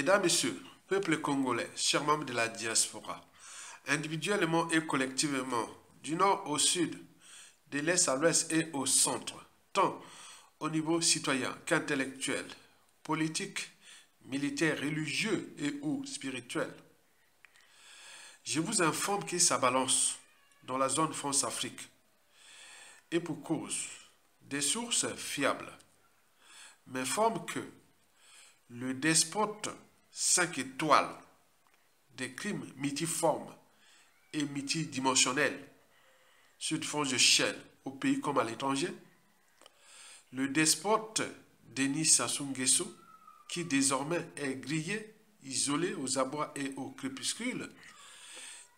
Mesdames, Messieurs, peuple congolais, chers membres de la diaspora, individuellement et collectivement, du nord au sud, de l'est à l'ouest et au centre, tant au niveau citoyen qu'intellectuel, politique, militaire, religieux et ou spirituel. Je vous informe que ça balance dans la zone France-Afrique. Et pour cause, des sources fiables m'informent que le despote 5 étoiles des crimes multiformes et multidimensionnels sur fond de chaîne au pays comme à l'étranger, le despote Denis Sassou Nguesso, qui désormais est grillé, isolé aux abois et au crépuscule,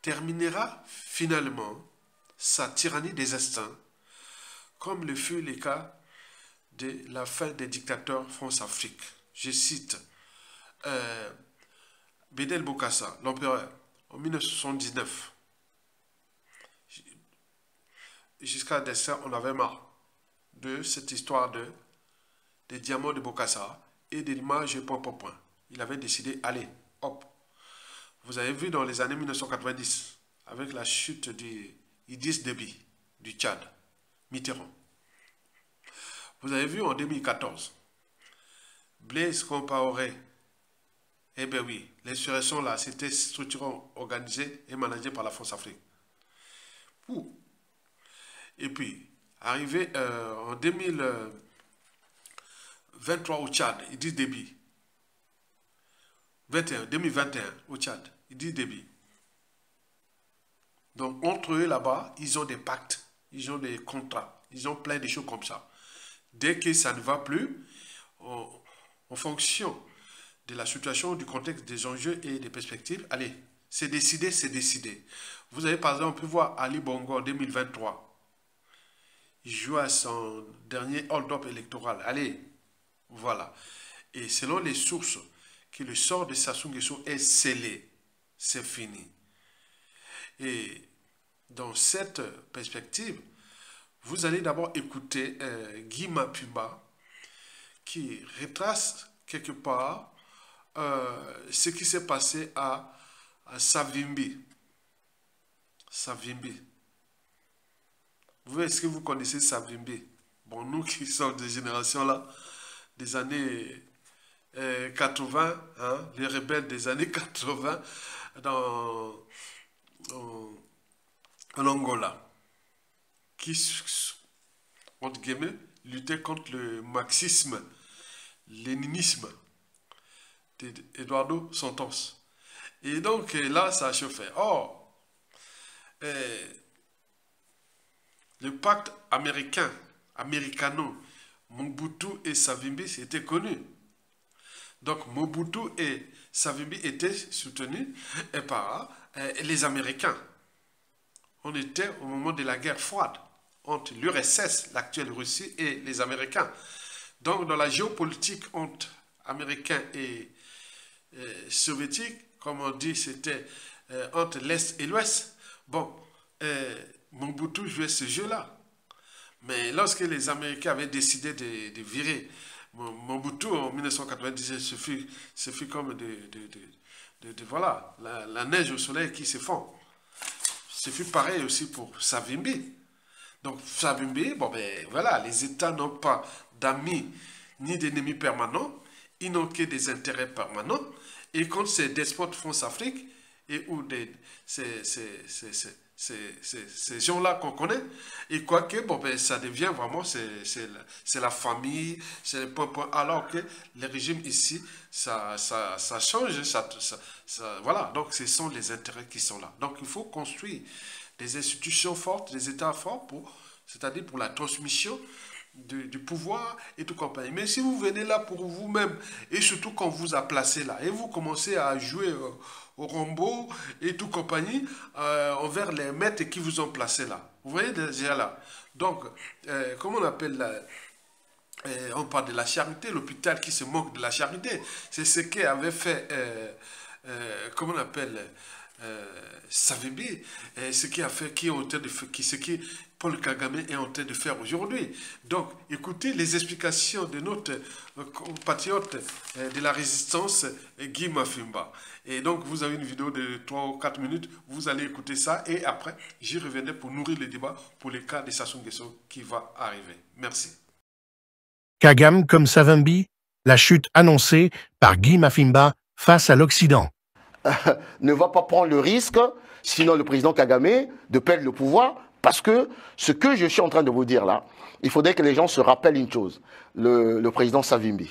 terminera finalement sa tyrannie des instincts, comme le fut le cas de la fin des dictateurs France-Afrique. Je cite Bédel Bokassa, l'empereur, en 1979. Jusqu'à destin, on avait marre de cette histoire des diamants de Bokassa et de l'image point. Il avait décidé, allez, hop. Vous avez vu dans les années 1990, avec la chute d'Idriss Déby, du Tchad, Mitterrand. Vous avez vu en 2014, Blaise Compaoré. Eh bien oui, l'insurrection là, c'était structurant, organisé et managé par la France-Afrique. Et puis, arrivé en 2023 au Tchad, Idriss Déby. 2021 au Tchad, Idriss Déby. Donc, entre eux là-bas, ils ont des pactes, ils ont des contrats, ils ont plein de choses comme ça. Dès que ça ne va plus, en fonction de la situation, du contexte, des enjeux et des perspectives, allez, c'est décidé, c'est décidé. Vous avez par exemple pu voir Ali Bongo en 2023. Il joue à son dernier hold-up électoral. Allez, voilà. Et selon les sources, que le sort de Sassou Nguesso est scellé. C'est fini. Et dans cette perspective, vous allez d'abord écouter Guy Mapimba qui retrace quelque part ce qui s'est passé à Savimbi. Savimbi. Vous voyez, est-ce que vous connaissez Savimbi? Bon, nous qui sommes de génération là, des années 80, hein, les rebelles des années 80 en Angola, qui, entre guillemets, luttaient contre le marxisme, léninisme d'Eduardo Santos. Et donc là, ça a chauffé. Or, le pacte américano, Mobutu et Savimbi, c'était connu. Donc Mobutu et Savimbi étaient soutenus par les Américains. On était au moment de la guerre froide entre l'URSS, l'actuelle Russie, et les Américains. Donc dans la géopolitique entre Américains et Soviétiques, comme on dit, c'était entre l'Est et l'Ouest. Bon, Mobutu jouait ce jeu-là. Mais lorsque les Américains avaient décidé de virer Mobutu en 1997, ce fut comme voilà, la neige au soleil qui se fond. Ce fut pareil aussi pour Savimbi. Donc Savimbi, bon ben voilà, les États n'ont pas d'amis ni d'ennemis permanents, ils n'ont que des intérêts permanents. Et quand ces despotes France-Afrique et où ces gens-là qu'on connaît, et quoique, bon, ben, ça devient vraiment, c'est la famille, c'est le point, alors que les régimes ici, ça change, voilà, donc ce sont les intérêts qui sont là. Donc il faut construire des institutions fortes, des États forts, c'est-à-dire pour la transmission du pouvoir et tout compagnie. Mais si vous venez là pour vous-même, et surtout quand vous a placé là, et vous commencez à jouer au Rambo et tout compagnie envers les maîtres qui vous ont placé là. Vous voyez déjà là. Donc, comment on appelle là, on parle de la charité, l'hôpital qui se moque de la charité. C'est ce qu'avait fait, comment on appelle, Savimbi, ce qui a fait, ce qui Paul Kagame est en train de faire aujourd'hui. Donc, écoutez les explications de notre compatriote de la résistance, Guy Mafimba. Et donc, vous avez une vidéo de 3 ou 4 minutes, vous allez écouter ça, et après, j'y reviendrai pour nourrir le débat pour le cas de Sassou Nguesso qui va arriver. Merci. Kagame comme Savimbi, la chute annoncée par Guy Mafimba face à l'Occident. Ne va pas prendre le risque, sinon le président Kagame, de perdre le pouvoir, parce que ce que je suis en train de vous dire là, il faudrait que les gens se rappellent une chose. Le président Savimbi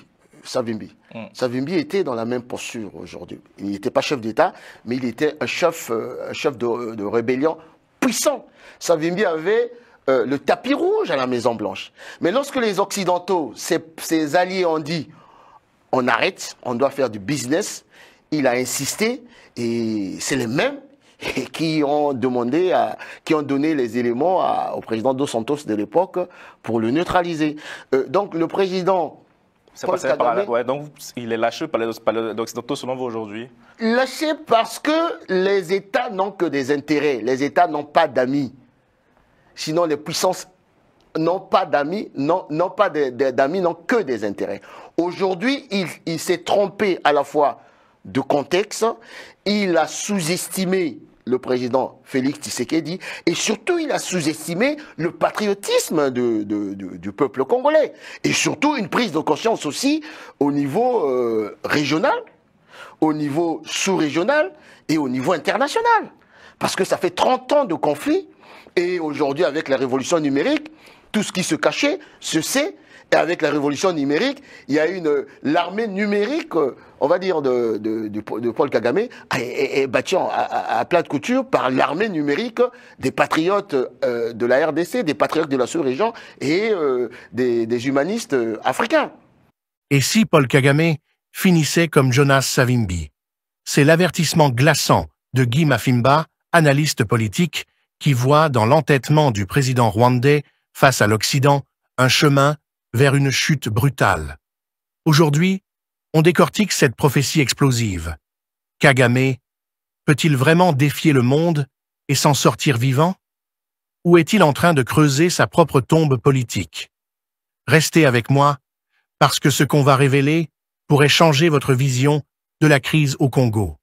était dans la même posture aujourd'hui. Il n'était pas chef d'État, mais il était un chef de rébellion puissant. Savimbi avait le tapis rouge à la Maison-Blanche. Mais lorsque les Occidentaux, ses alliés ont dit « on arrête, on doit faire du business », il a insisté, et c'est les mêmes qui ont donné les éléments au président Dos Santos de l'époque pour le neutraliser. Donc le président Paul Kagame, donc il est lâché par les Occidentaux selon vous aujourd'hui? Lâché parce que les États n'ont que des intérêts, les États n'ont pas d'amis. Sinon les puissances n'ont pas d'amis, n'ont que des intérêts. Aujourd'hui, il s'est trompé à la fois de contexte, il a sous-estimé le président Félix Tshisekedi et surtout il a sous-estimé le patriotisme du peuple congolais et surtout une prise de conscience aussi au niveau régional, au niveau sous-régional et au niveau international. Parce que ça fait 30 ans de conflit et aujourd'hui avec la révolution numérique, tout ce qui se cachait se sait. Et avec la révolution numérique, il y a l'armée numérique, on va dire, de Paul Kagame, est battue à plat de couture par l'armée numérique des patriotes de la RDC, des patriotes de la sous-région et des humanistes africains. Et si Paul Kagame finissait comme Jonas Savimbi? C'est l'avertissement glaçant de Guy Mafimba, analyste politique, qui voit dans l'entêtement du président rwandais face à l'Occident un chemin vers une chute brutale. Aujourd'hui, on décortique cette prophétie explosive. Kagame peut-il vraiment défier le monde et s'en sortir vivant? Ou est-il en train de creuser sa propre tombe politique? Restez avec moi, parce que ce qu'on va révéler pourrait changer votre vision de la crise au Congo.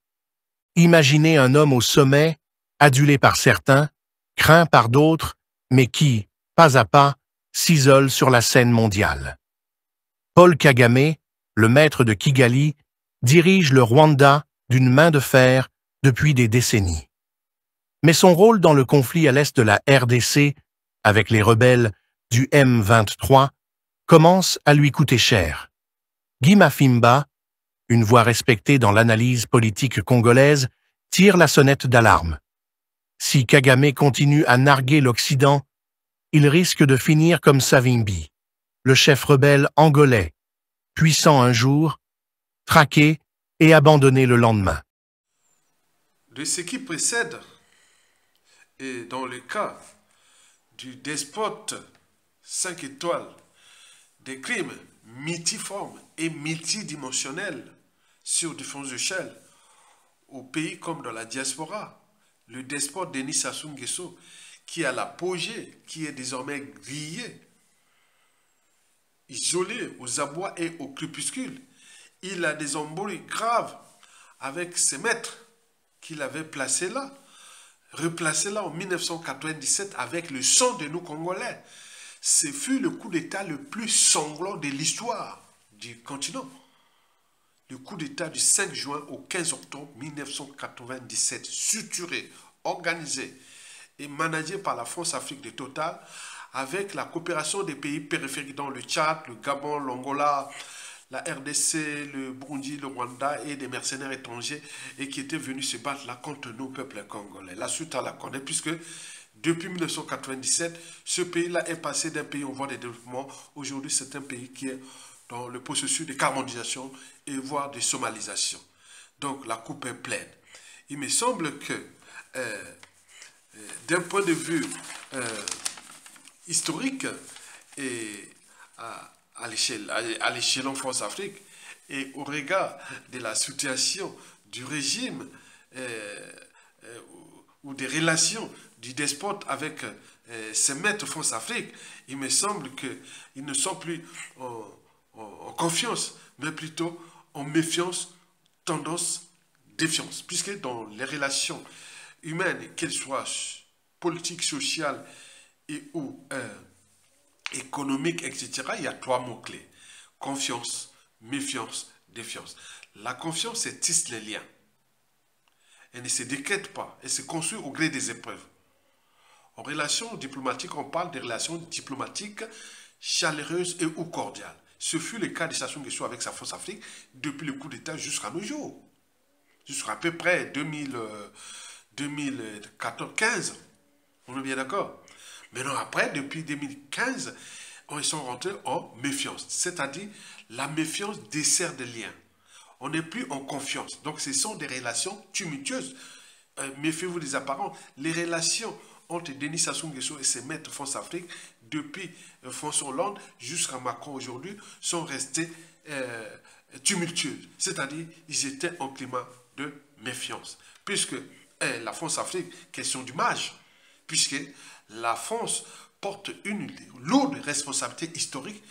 Imaginez un homme au sommet, adulé par certains, craint par d'autres, mais qui, pas à pas, s'isole sur la scène mondiale. Paul Kagame, le maître de Kigali, dirige le Rwanda d'une main de fer depuis des décennies. Mais son rôle dans le conflit à l'est de la RDC, avec les rebelles du M23, commence à lui coûter cher. Guy Mafimba, une voix respectée dans l'analyse politique congolaise, tire la sonnette d'alarme. Si Kagame continue à narguer l'Occident, il risque de finir comme Savimbi, le chef rebelle angolais, puissant un jour, traqué et abandonné le lendemain. De ce qui précède, et dans le cas du despote 5 étoiles, des crimes multiformes et multidimensionnels sur différentes échelles, au pays comme dans la diaspora, le despote Denis Sassou Nguesso, qui a l'apogée, qui est désormais grillé, isolé aux abois et aux crépuscules. Il a des embrouilles graves avec ses maîtres qu'il avait placés là, replacés là en 1997 avec le sang de nos Congolais. Ce fut le coup d'État le plus sanglant de l'histoire du continent. Le coup d'État du 5 juin au 15 octobre 1997, suturé, organisé et managé par la France-Afrique de Total, avec la coopération des pays périphériques dans le Tchad, le Gabon, l'Angola, la RDC, le Burundi, le Rwanda et des mercenaires étrangers et qui étaient venus se battre là contre nos peuples congolais. La suite à la connaît puisque depuis 1997, ce pays-là est passé d'un pays en voie de développement. Aujourd'hui, c'est un pays qui est dans le processus de carbonisation et voire de somalisation. Donc la coupe est pleine. Il me semble que d'un point de vue historique et à l'échelon France-Afrique et au regard de la situation du régime ou des relations du despote avec ses maîtres France-Afrique, il me semble qu'ils ne sont plus en confiance, mais plutôt en méfiance, tendance, défiance. Puisque dans les relations humaines, qu'elles soient politiques, sociales et ou économiques, etc., il y a 3 mots-clés. Confiance, méfiance, défiance. La confiance, c'est tisse les liens. Elle ne se décrète pas, elle se construit au gré des épreuves. En relations diplomatiques, on parle des relations diplomatiques chaleureuses et ou cordiales. Ce fut le cas de Sassou Nguesso avec sa France-Afrique depuis le coup d'État jusqu'à nos jours. Jusqu'à peu près 2014-15. On est bien d'accord. Maintenant, après, depuis 2015, ils sont rentrés en méfiance. C'est-à-dire, la méfiance dessert des liens. On n'est plus en confiance. Donc, ce sont des relations tumultueuses. Méfiez-vous des apparents. Les relations entre Denis Sassou Nguesso et ses maîtres France-Afrique, depuis François Hollande jusqu'à Macron aujourd'hui, sont restées tumultueuses. C'est-à-dire, ils étaient en climat de méfiance. Puisque la France-Afrique, question d'image, puisque la France porte une lourde responsabilité historique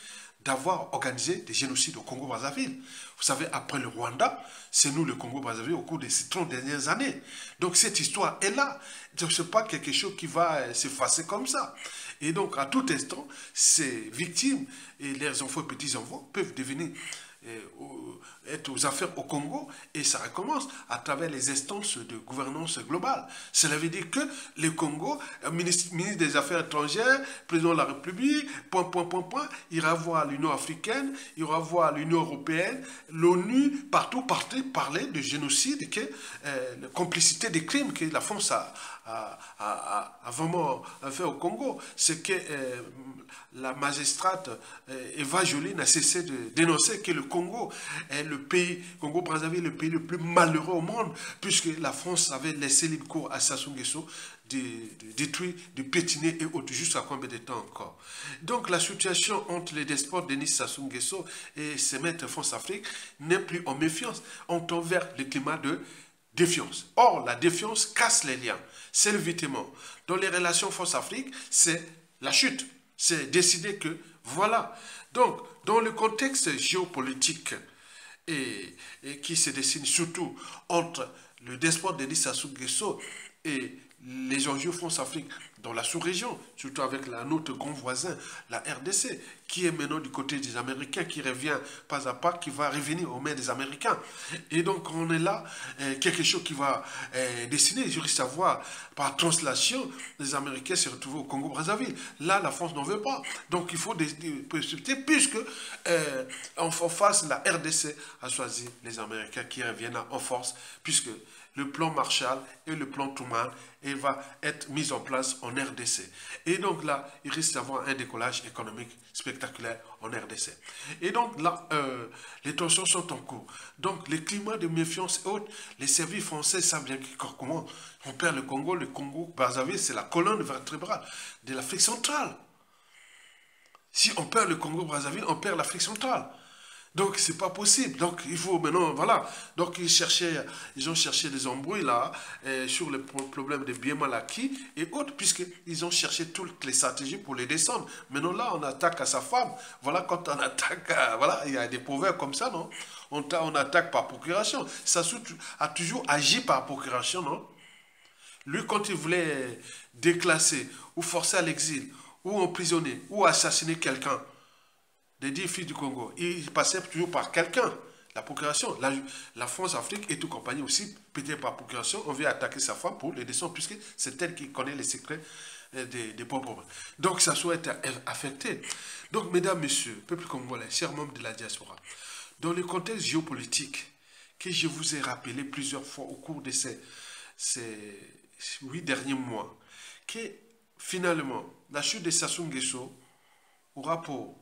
d'avoir organisé des génocides au Congo-Brazzaville. Vous savez, après le Rwanda, c'est nous le Congo-Brazzaville au cours de ces 30 dernières années. Donc cette histoire est là. Donc ce n'est pas quelque chose qui va s'effacer comme ça. Et donc à tout instant, ces victimes et leurs enfants et petits-enfants peuvent devenir être aux affaires au Congo, et ça recommence à travers les instances de gouvernance globale. Cela veut dire que le Congo, ministre des Affaires étrangères, président de la République, ira voir l'Union africaine, il ira voir l'Union européenne, l'ONU, partout parler de génocide, de complicité des crimes que la France a vraiment fait au Congo. C'est que la magistrate Eva Joly n'a cessé de dénoncer que le Congo est le pays, Congo-Brazzaville, le pays le plus malheureux au monde, puisque la France avait laissé libre cours à Sassou Nguesso de détruire, de piétiner et autres, jusqu'à combien de temps encore. Donc la situation entre les despotes Denis Sassou Nguesso et ses maîtres France-Afrique n'est plus en méfiance, on tend vers le climat de défiance. Or, la défiance casse les liens, c'est l'évitement. Dans les relations France-Afrique, c'est la chute. C'est décider que, voilà. Donc, dans le contexte géopolitique et qui se dessine surtout entre le despote Denis Sassou Nguesso et les enjeux France-Afrique dans la sous-région, surtout avec notre grand voisin, la RDC, qui est maintenant du côté des Américains, qui revient pas à pas, qui va revenir aux mains des Américains. Et donc on est là, quelque chose qui va dessiner, je veux savoir, par translation, les Américains se retrouvent au Congo-Brazzaville. Là, la France n'en veut pas. Donc il faut précipiter, puisque en face, la RDC a choisi les Américains qui reviennent en force, puisque le plan Marshall et le plan Truman va être mis en place en RDC. Et donc là, il risque d'avoir un décollage économique spectaculaire en RDC. Et donc là, les tensions sont en cours. Donc les climats de méfiance et autres, les services français savent bien comment on perd le Congo Brazzaville, c'est la colonne vertébrale de l'Afrique centrale. Si on perd le Congo Brazzaville, on perd l'Afrique centrale. Donc, c'est pas possible. Donc, il faut maintenant, voilà. Donc, ils ont cherché des embrouilles là, sur le problème des biens mal acquis et autres, puisqu'ils ont cherché toutes les stratégies pour les descendre. Maintenant, là, on attaque à sa femme. Voilà, quand on attaque, voilà, il y a des proverbes comme ça, non? On attaque par procuration. Sassou a toujours agi par procuration, non? Lui, quand il voulait déclasser, ou forcer à l'exil, ou emprisonner, ou assassiner quelqu'un, des 10 filles du Congo, il passait toujours par quelqu'un, la procuration. La France-Afrique et toute compagnie aussi, peut-être par procuration, on vient attaquer sa femme pour les descendre, puisque c'est elle qui connaît les secrets des pauvres. Donc ça soit été affecté. Donc, mesdames, messieurs, peuple congolais, chers membres de la diaspora, dans le contexte géopolitique que je vous ai rappelé plusieurs fois au cours de ces 8 derniers mois, que finalement, la chute de Sassou Nguesso aura pour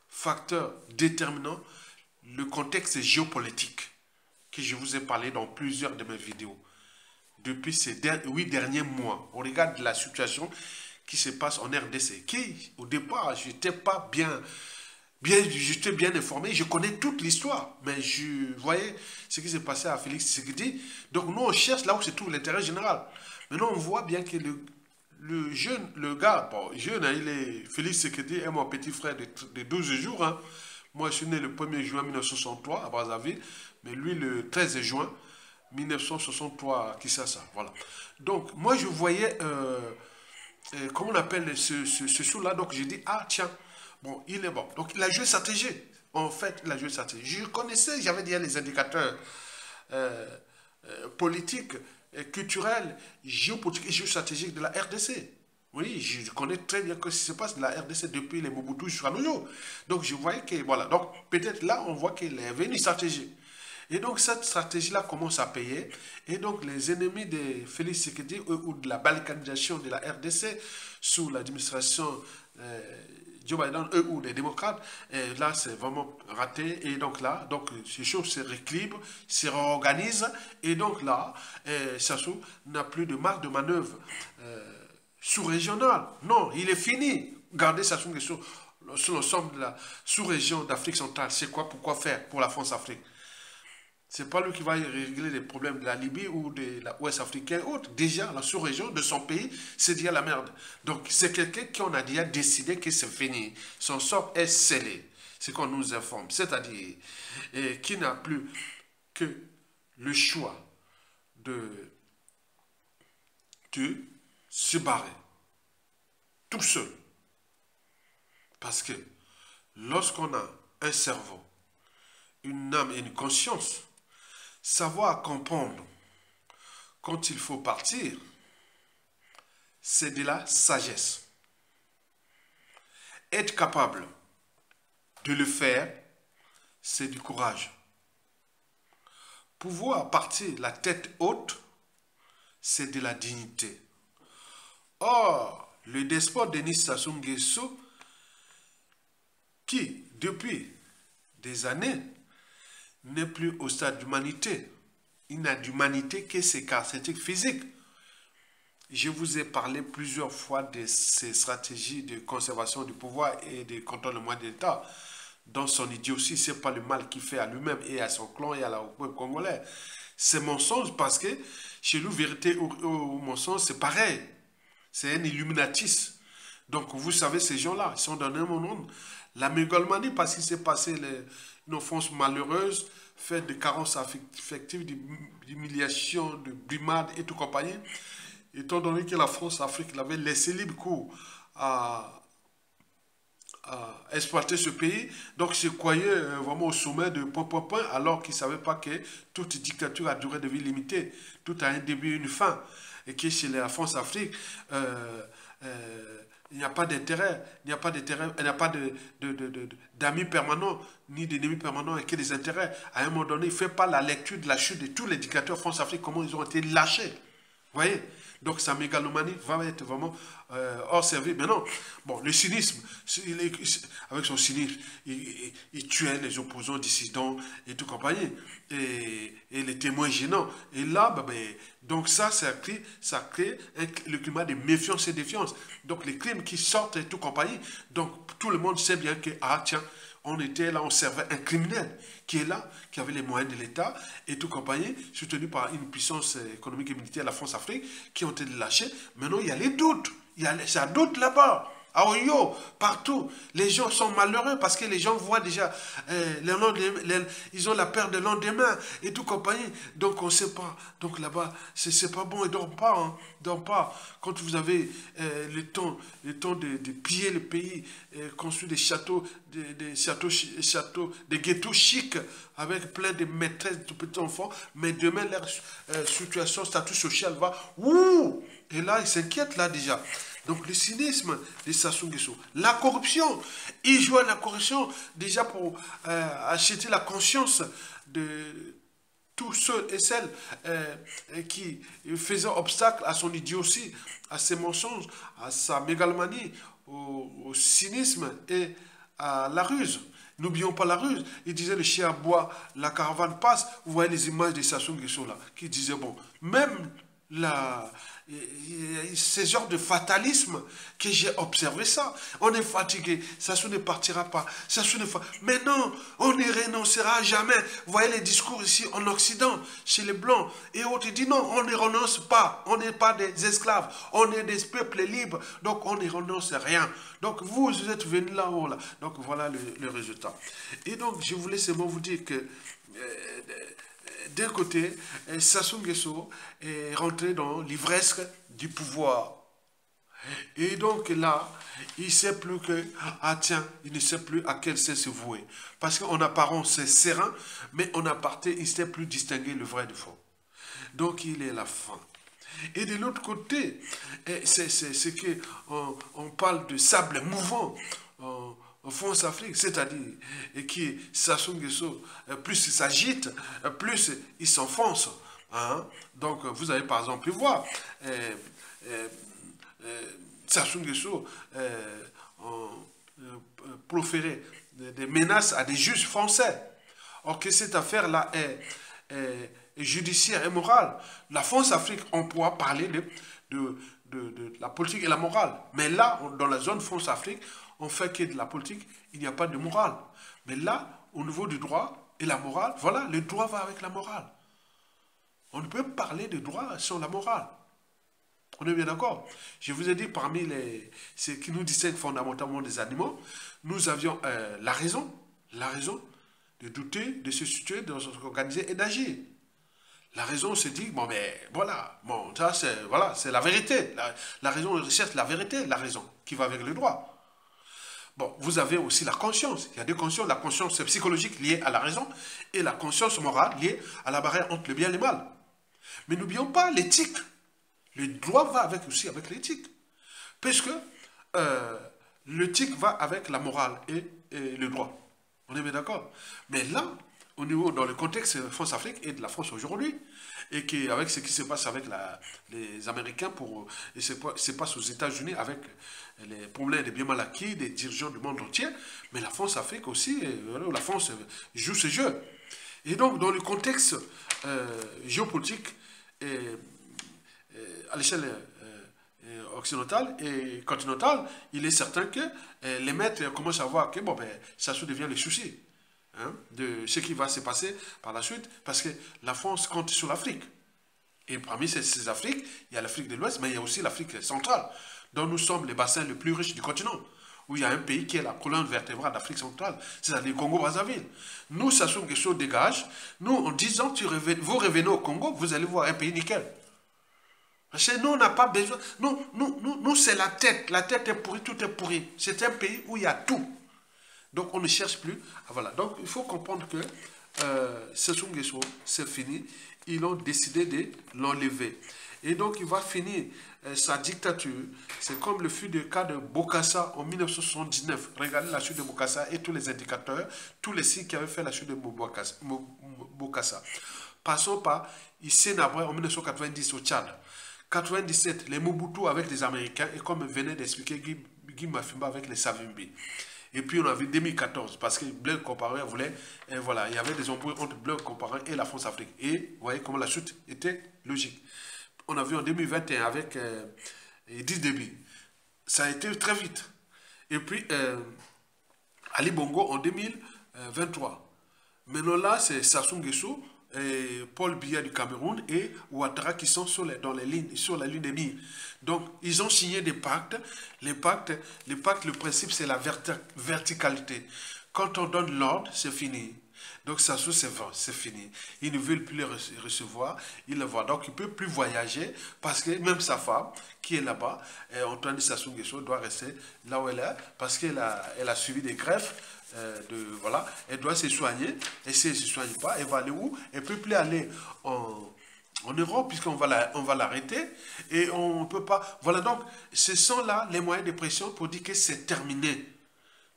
facteur déterminant le contexte géopolitique que je vous ai parlé dans plusieurs de mes vidéos depuis ces 8 derniers mois. On regarde la situation qui se passe en RDC, qui au départ, je n'étais pas bien j'étais bien informé, je connais toute l'histoire. Mais je voyais ce qui s'est passé à Félix Tshisekedi. Donc nous, on cherche là où se trouve l'intérêt général. Maintenant, on voit bien que le jeune, le gars, bon, jeune, hein, Félix Tshisekedi est mon petit frère de 12 jours. Hein. Moi, je suis né le 1er juin 1963 à Brazzaville, mais lui le 13 juin 1963 à Kinshasa. Voilà. Donc, moi, je voyais, comment on appelle ce sous-là, donc j'ai dit, ah tiens, bon, il est bon. Donc, il a joué stratégie. En fait, il a joué stratégie. Je connaissais, j'avais déjà les indicateurs politiques, culturels, géopolitiques et géostratégiques de la RDC. Oui, je connais très bien ce qui se passe de la RDC depuis les Mobutu jusqu'à nos jours. Donc, je voyais que, voilà, donc peut-être là, on voit qu'il y avait une stratégie. Et donc, cette stratégie-là commence à payer. Et donc, les ennemis de Félix Tshisekedi ou de la balkanisation de la RDC sous l'administration Joe Biden, eux ou des démocrates, là, c'est vraiment raté. Et donc là, donc, ces choses se rééquilibrent, se réorganisent. Et donc là, Sassou n'a plus de marge de manœuvre sous-régionale. Non, il est fini. Gardez Sassou Nguesso sur l'ensemble de la sous-région d'Afrique centrale. C'est quoi, pourquoi faire pour la France-Afrique? C'est pas lui qui va régler les problèmes de la Libye ou de la Ouest africaine ou autre. Déjà, la sous-région de son pays, c'est déjà la merde. Donc, c'est quelqu'un qui on a déjà décidé que c'est fini. Son sort est scellé. C'est qu'on nous informe. C'est-à-dire, qui n'a plus que le choix de se barrer. Tout seul. Parce que lorsqu'on a un cerveau, une âme et une conscience, savoir comprendre quand il faut partir, c'est de la sagesse. Être capable de le faire, c'est du courage. Pouvoir partir la tête haute, c'est de la dignité. Or, le despote Denis Sassou Nguesso, qui, depuis des années, n'est plus au stade d'humanité. Il n'a d'humanité que ses caractéristiques physiques. Je vous ai parlé plusieurs fois de ces stratégies de conservation du pouvoir et de contrôle de moyens d'État. Dans son idiotie, ce n'est pas le mal qu'il fait à lui-même et à son clan et au peuple congolais. C'est mensonge parce que chez nous, vérité ou mensonge, c'est pareil. C'est un illuminatiste. Donc, vous savez, ces gens-là, ils sont dans un monde. La mégalomanie, parce qu'il s'est passé une offense malheureuse, faite de carences affectives, d'humiliation, de brimade et tout compagnie. Étant donné que la France-Afrique l'avait laissé libre cours à exploiter ce pays, donc il se croyait vraiment au sommet de point, alors qu'il ne savait pas que toute dictature a durée de vie limitée, tout a un début et une fin, et que chez la France-Afrique, il n'y a pas d'intérêt, il n'y a pas d'amis permanents, ni d'ennemis permanents, et que des intérêts. À un moment donné, il ne fait pas la lecture de la chute de tous les dictateurs France-Afrique, comment ils ont été lâchés. Vous voyez? Donc sa mégalomanie va être vraiment hors service. Mais non, bon, le cynisme, avec son cynisme, il tuait les opposants dissidents et tout compagnie, et les témoins gênants. Et là, donc ça crée le climat de méfiance et défiance. Donc les crimes qui sortent et tout compagnie, donc tout le monde sait bien que, ah tiens, on était là, on servait un criminel qui est là, qui avait les moyens de l'État et tout compagnie, soutenu par une puissance économique et militaire, la France-Afrique, qui ont été lâchés. Maintenant, il y a les doutes. Ça doute là-bas. À Oyo, partout. Les gens sont malheureux parce que les gens voient déjà, ils ont la peur de lendemain et tout compagnie. Donc, on ne sait pas. Donc, là-bas, c'est pas bon. Ils ne dorment pas. Hein. Ils dorment pas. Quand vous avez le temps de piller le pays, construire des châteaux, des ghettos chics avec plein de maîtresses de petits enfants, mais demain, leur situation, statut social va, ouh! Et là, ils s'inquiètent là déjà. Donc le cynisme de Sassou Nguesso, la corruption, il joue à la corruption déjà pour acheter la conscience de tous ceux et celles qui faisaient obstacle à son idiotie, à ses mensonges, à sa mégalomanie, au cynisme et à la ruse. N'oublions pas la ruse. Il disait le chien boit, la caravane passe. Vous voyez les images de Sassou Nguesso là, qui disait bon, même ce genre de fatalisme que j'ai observé ça. On est fatigué, Sassou ne partira pas. Mais non, on ne renoncera jamais. Vous voyez les discours ici en Occident, chez les Blancs et autres, ils disent non, on ne renonce pas. On n'est pas des esclaves, on est des peuples libres, donc on ne renonce à rien. Donc vous êtes venus là-haut, là. Donc voilà le résultat. Et donc je voulais seulement vous dire que d'un côté, Sassou Nguesso est rentré dans l'ivresse du pouvoir. Et donc là, il ne sait plus que, il ne sait plus à quel sait se vouer. Parce qu'en apparence, c'est serein, mais en aparté, il ne sait plus distinguer le vrai du faux. Donc il est à la fin. Et de l'autre côté, c'est qu'on parle de sable mouvant en France Afrique, c'est-à-dire que Sassou Nguesso, plus il s'agite, plus il s'enfonce. Hein? Donc vous avez par exemple pu voir Sassou Nguesso proférer des menaces à des juges français. Or que cette affaire-là est judiciaire et morale. La France Afrique, on pourra parler de la politique et la morale. Mais là, dans la zone France Afrique, on fait que de la politique, il n'y a pas de morale. Mais là, au niveau du droit et la morale, voilà, le droit va avec la morale. On ne peut parler de droit sans la morale. On est bien d'accord? Je vous ai dit, parmi ce qui nous distingue fondamentalement des animaux, nous avions la raison de douter, de se situer, de s'organiser et d'agir. La raison se dit, bon, mais voilà, bon, ça c'est la vérité. La raison recherche la vérité, la raison, qui va avec le droit. Bon, vous avez aussi la conscience. Il y a deux consciences. La conscience psychologique liée à la raison et la conscience morale liée à la barrière entre le bien et le mal. Mais n'oublions pas l'éthique. Le droit va aussi avec l'éthique. Puisque l'éthique va avec la morale et le droit. On est bien d'accord? Mais là, au niveau, dans le contexte de France-Afrique et de la France aujourd'hui, et qu'avec ce qui se passe avec les Américains, et se passe aux États-Unis avec les problèmes des biens mal acquis, des dirigeants du monde entier, mais la France-Afrique aussi, la France joue ce jeu. Et donc, dans le contexte géopolitique, à l'échelle occidentale et continentale, il est certain que les maîtres commencent à voir que bon, ben, ça devient le souci. Hein, de ce qui va se passer par la suite, parce que la France compte sur l'Afrique. Et parmi ces Afriques, il y a l'Afrique de l'Ouest, mais il y a aussi l'Afrique centrale, dont nous sommes les bassins les plus riches du continent, où il y a un pays qui est la colonne vertébrale d'Afrique centrale, c'est-à-dire le Congo-Brazzaville. Nous, Sassou Nguesso dégage, nous, en 10 ans, vous revenez au Congo, vous allez voir un pays nickel. Parce que nous, on n'a pas besoin, nous c'est la tête est pourrie, tout est pourri. C'est un pays où il y a tout. Donc, on ne cherche plus. Voilà. Donc, il faut comprendre que Sassou Nguesso, c'est fini. Ils ont décidé de l'enlever. Et donc, il va finir sa dictature. C'est comme le fut le cas de Bokassa en 1979. Regardez la chute de Bokassa et tous les indicateurs, tous les signes qui avaient fait la chute de Bokassa. Passons par Sénabre en 1990 au Tchad. 97, les Mobutu avec les Américains. Et comme venait d'expliquer Guy Mafimba avec les Savimbi. Et puis on a vu 2014, parce que Blaise Compaoré voulait, et voilà, il y avait des embrouilles entre Blaise Compaoré et la France-Afrique. Et vous voyez comment la chute était logique. On a vu en 2021 avec Idriss Déby. Ça a été très vite. Et puis Ali Bongo en 2023. Maintenant là, c'est Sassou Nguesso, et Paul Biya du Cameroun et Ouattara qui sont sur la ligne des mires. Donc, ils ont signé des pactes. Les pactes, le principe, c'est la verticalité. Quand on donne l'ordre, c'est fini. Donc, Sassou, c'est fini. Ils ne veulent plus les recevoir. Ils le voient. Donc, il ne peut plus voyager parce que même sa femme, qui est là-bas, Antoine Sassou Nguesso, doit rester là où elle est parce qu'elle a suivi des greffes. Voilà, elle doit se soigner, et si elle ne se soigne pas, elle va aller où? Elle ne peut plus aller en Europe, puisqu'on va l'arrêter, et on ne peut pas, voilà, donc, ce sont là les moyens de pression pour dire que c'est terminé.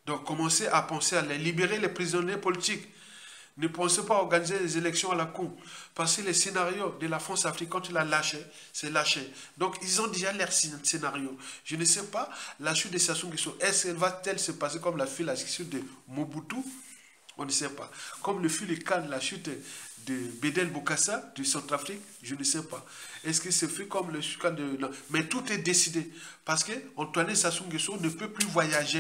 Donc, commencez à penser à libérer les prisonniers politiques. Ne pensez pas à organiser des élections à la con. Parce que les scénarios de la France-Afrique, quand il a lâché, c'est lâché. Donc, ils ont déjà leur scénario. Je ne sais pas, la chute de Sassou Nguesso, est-ce qu'elle va-t-elle se passer comme la chute de Mobutu? On ne sait pas. Comme le fut le cas de la chute de Bédel Bokassa, du Centrafrique, je ne sais pas. Est-ce que c'est fait comme le cas de... Non. Mais tout est décidé. Parce que Antoine Sassou Nguesso ne peut plus voyager.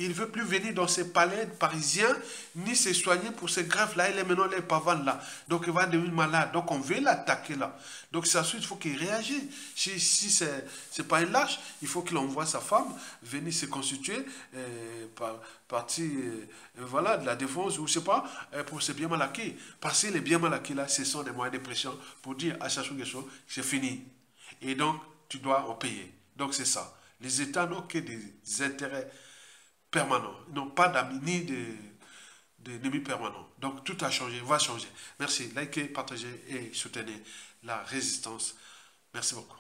Il ne veut plus venir dans ses palais parisiens, ni se soigner pour ces greffes-là. Il est maintenant les pavanes là. Donc il va devenir malade. Donc on veut l'attaquer là. Donc Sassou, il faut qu'il réagisse. Si ce n'est pas un lâche, il faut qu'il envoie sa femme venir se constituer partie voilà, de la défense, ou je sais pas, pour se bien mal acquis. Parce que les bien mal acquis là, ce sont des moyens de pression pour dire à Sassou Nguesso, c'est fini. Et donc, tu dois en payer. Donc c'est ça. Les États n'ont que des intérêts permanents. Ils n'ont pas d'amis ni d'ennemis permanents. Donc tout a changé, va changer. Merci. Likez, partagez et soutenez la résistance. Merci beaucoup.